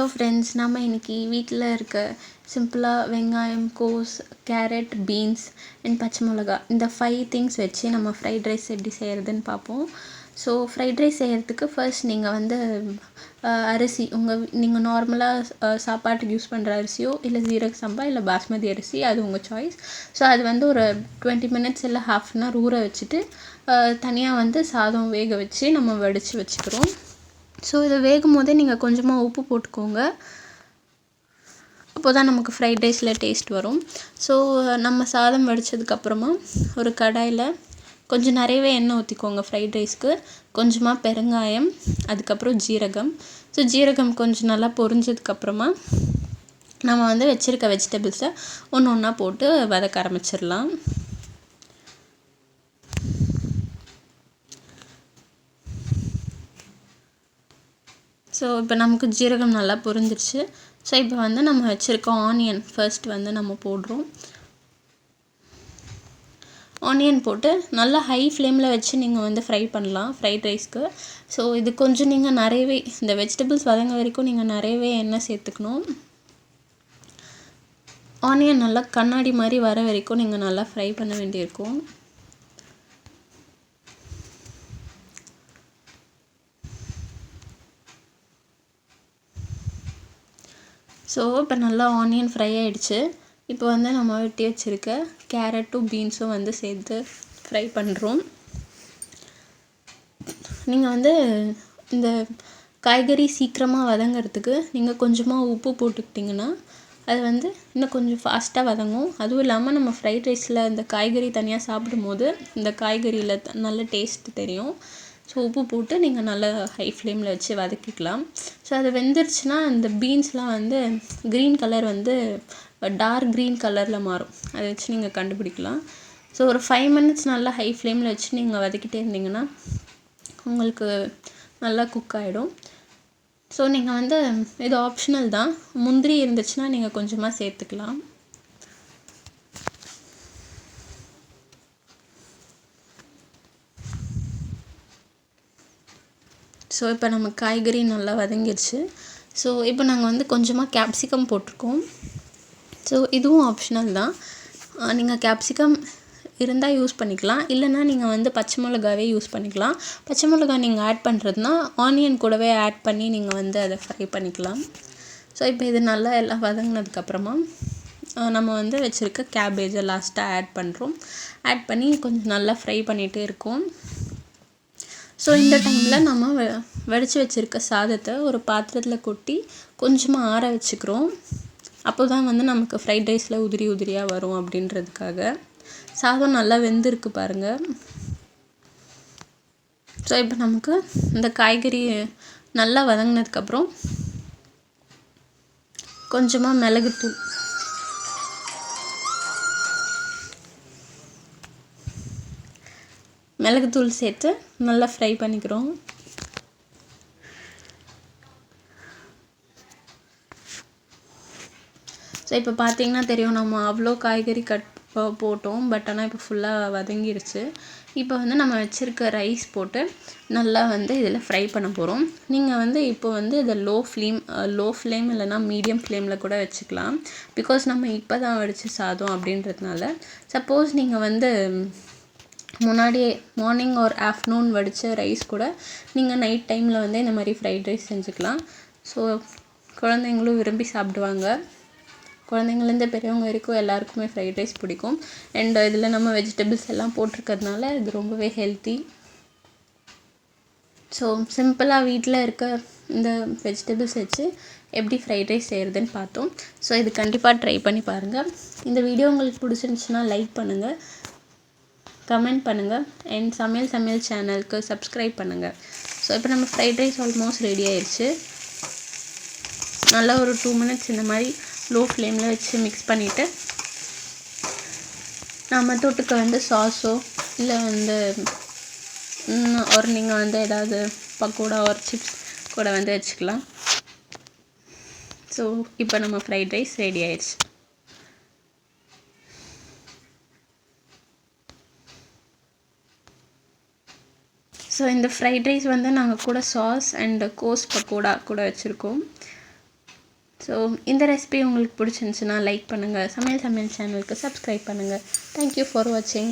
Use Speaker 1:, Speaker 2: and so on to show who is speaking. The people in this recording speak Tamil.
Speaker 1: ஹலோ ஃப்ரெண்ட்ஸ், நம்ம இன்றைக்கி வீட்டில் இருக்க சிம்பிளாக வெங்காயம், கோஸ், கேரட், பீன்ஸ் அண்ட் பச்சை மிளகா இந்த 5 திங்ஸ் வச்சு நம்ம ஃப்ரைட் ரைஸ் எப்படி செய்கிறதுன்னு பார்ப்போம். ஸோ ஃப்ரைட் ரைஸ் செய்கிறதுக்கு ஃபர்ஸ்ட் நீங்கள் அரிசி நீங்கள் நார்மலாக சாப்பாட்டுக்கு யூஸ் பண்ணுற அரிசியோ இல்லை ஜீரக சம்பா இல்லை பாஸ்மதி அரிசி, அது உங்கள் சாய்ஸ். ஸோ அது ஒரு 20 மினிட்ஸ் இல்லை ½ அன் ஹவர் ஊற வச்சுட்டு தனியாக சாதம் வேக வச்சு நம்ம வடித்து வச்சுக்கிறோம். ஸோ இதை வேகும் போதே நீங்கள் கொஞ்சமாக உப்பு போட்டுக்கோங்க, அப்போ தான் நமக்கு ஃப்ரைட் ரைஸில் டேஸ்ட் வரும். ஸோ நம்ம சாதம் வடித்ததுக்கப்புறமா ஒரு கடாயில் கொஞ்சம் நிறையவே எண்ணெய் ஊற்றிக்கோங்க ஃப்ரைட் ரைஸ்க்கு. கொஞ்சமாக பெருங்காயம், அதுக்கப்புறம் ஜீரகம். ஸோ ஜீரகம் கொஞ்சம் நல்லா பொரிஞ்சதுக்கப்புறமா நம்ம வச்சுருக்க வெஜிடபிள்ஸை ஒன்று ஒன்றா போட்டு வதக்க ஆரம்பிச்சிடலாம். ஸோ இப்போ நமக்கு ஜீரகம் நல்லா பொரிஞ்சிருச்சு. ஸோ இப்போ நம்ம வச்சுருக்க ஆனியன் ஃபர்ஸ்ட் நம்ம போடுறோம். ஆனியன் போட்டு நல்லா ஹை ஃப்ளேமில் வச்சு நீங்கள் ஃப்ரை பண்ணலாம் ஃப்ரைட் ரைஸ்க்கு. ஸோ இது கொஞ்சம் நீங்கள் நிறையவே இந்த வெஜிடபிள்ஸ் வதங்க வரைக்கும் நீங்கள் நிறையவே எண்ணெய் சேர்த்துக்கணும். ஆனியன் நல்லா கண்ணாடி மாதிரி வர வரைக்கும் நீங்கள் நல்லா ஃப்ரை பண்ண வேண்டியிருக்கும். ஸோ இப்போ நல்லா ஆனியன் ஃப்ரை ஆகிடுச்சு. இப்போ நம்ம வெட்டி வச்சுருக்க கேரட்டும் பீன்ஸும் சேர்த்து ஃப்ரை பண்ணுறோம். நீங்கள் இந்த காய்கறி சீக்கிரமாக வதங்கிறதுக்கு நீங்கள் கொஞ்சமாக உப்பு போட்டுக்கிட்டிங்கன்னா அது இன்னும் கொஞ்சம் ஃபாஸ்ட்டாக வதங்கும். அதுவும் இல்லாமல் நம்ம ஃப்ரைட் ரைஸில் இந்த காய்கறி தனியாக சாப்பிடும்போது இந்த காய்கறியில் நல்ல டேஸ்ட் தெரியும். ஸோ உப்பு போட்டு நீங்கள் நல்லா ஹை ஃப்ளேமில் வச்சு வதக்கிக்கலாம். ஸோ அது வெந்துருச்சுன்னா இந்த பீன்ஸ்லாம் க்ரீன் கலர் டார்க் க்ரீன் கலரில் மாறும். அதை வச்சு நீங்கள் கண்டுபிடிக்கலாம். ஸோ ஒரு 5 மினிட்ஸ் நல்லா ஹை ஃப்ளேமில் வச்சு நீங்கள் வதக்கிட்டே இருந்தீங்கன்னா உங்களுக்கு நல்லா குக் ஆகிடும். ஸோ நீங்கள் இது ஆப்ஷனல் தான். முந்திரி இருந்துச்சுன்னா நீங்கள் கொஞ்சமாக சேர்த்துக்கலாம். ஸோ இப்போ நம்ம காய்கறி நல்லா வதங்கிடுச்சு. ஸோ இப்போ நாங்கள் கொஞ்சமாக கேப்சிகம் போட்டிருக்கோம். ஸோ இதுவும் ஆப்ஷனல் தான். நீங்கள் கேப்சிகம் இருந்தால் யூஸ் பண்ணிக்கலாம், இல்லைன்னா நீங்கள் பச்சை மிளகாவே யூஸ் பண்ணிக்கலாம். பச்சை மிளகா நீங்கள் ஆட் பண்ணுறதுனா ஆனியன் கூடவே ஆட் பண்ணி நீங்கள் அதை ஃப்ரை பண்ணிக்கலாம். ஸோ இப்போ இது நல்லா எல்லாம் வதங்கினதுக்கப்புறமா நம்ம வச்சுருக்க கேபேஜை லாஸ்ட்டாக ஆட் பண்ணுறோம். ஆட் பண்ணி கொஞ்சம் நல்லா ஃப்ரை பண்ணிகிட்டே இருக்கோம். ஸோ இந்த டைமில் நம்ம வடித்து வச்சுருக்க சாதத்தை ஒரு பாத்திரத்தில் கொட்டி கொஞ்சமாக ஆற வச்சுக்கிறோம். அப்போ தான் நமக்கு ஃப்ரைட் ரைஸில் உதிரி உதிரியாக வரும் அப்படின்றதுக்காக. சாதம் நல்லா வெந்திருக்கு பாருங்கள். ஸோ இப்போ நமக்கு இந்த காய்கறி நல்லா வதங்கினதுக்கப்புறம் கொஞ்சமாக மிளகுத்தூள் சேர்த்து நல்லா ஃப்ரை பண்ணிக்கிறோம். ஸோ இப்போ பார்த்தீங்கன்னா தெரியும், நம்ம அவ்வளோ காய்கறி போட்டோம். பட் ஆனால் இப்போ ஃபுல்லாக வதங்கிருச்சு. இப்போ நம்ம வச்சுருக்க ரைஸ் போட்டு நல்லா இதில் ஃப்ரை பண்ண போகிறோம். நீங்கள் இப்போ இதை லோ ஃப்ளேம் இல்லைனா மீடியம் ஃப்ளேமில் கூட வச்சுக்கலாம். பிகாஸ் நம்ம இப்போ தான் வடித்து சாதம் அப்படின்றதுனால. சப்போஸ் நீங்கள் முன்னாடியே மார்னிங் ஒரு ஆஃப்டர்நூன் வடித்த ரைஸ் கூட நீங்கள் நைட் டைமில் இந்த மாதிரி ஃப்ரைட் ரைஸ் செஞ்சுக்கலாம். ஸோ குழந்தைங்களும் விரும்பி சாப்பிடுவாங்க. குழந்தைங்கள்லேருந்து பெரியவங்க வரைக்கும் எல்லாருக்குமே ஃப்ரைட் ரைஸ் பிடிக்கும். அண்ட் இதில் நம்ம வெஜிடபிள்ஸ் எல்லாம் போட்டிருக்கிறதுனால இது ரொம்பவே ஹெல்த்தி. ஸோ சிம்பிளாக வீட்டில் இருக்க இந்த வெஜிடபிள்ஸ் வச்சு எப்படி ஃப்ரைட் ரைஸ் செய்கிறதுன்னு பார்த்தோம். ஸோ இது கண்டிப்பாக ட்ரை பண்ணி பாருங்கள். இந்த வீடியோ உங்களுக்கு பிடிச்சிருந்துச்சுன்னா லைக் பண்ணுங்கள், கமெண்ட் பண்ணுங்கள் அண்ட் சமையல் சேனலுக்கு சப்ஸ்கிரைப் பண்ணுங்கள். ஸோ இப்போ நம்ம ஃப்ரைட் ரைஸ் ஆல்மோஸ்ட் ரெடி ஆயிடுச்சு. நல்லா ஒரு 2 மினிட்ஸ் இந்த மாதிரி லோ ஃப்ளேமில் வச்சு மிக்ஸ் பண்ணிவிட்டு நம்ம தொட்டுக்க சாஸோ இல்லை ஒரு நீங்கள் ஏதாவது பக்கோடா ஒரு சிப்ஸ் கூட வச்சுக்கலாம். ஸோ இப்போ நம்ம ஃப்ரைட் ரைஸ் ரெடி ஆயிடுச்சு. ஸோ இந்த ஃப்ரைட் ரைஸ் நாங்கள் கூட சாஸ் அண்ட் கோஸ் பக்கோடா கூட வச்சுருக்கோம். ஸோ இந்த ரெசிபி உங்களுக்கு பிடிச்சிருந்துச்சுன்னா லைக் பண்ணுங்கள், சமையல் சேனலுக்கு சப்ஸ்கிரைப் பண்ணுங்கள். தேங்க்யூ ஃபார் வாட்சிங்.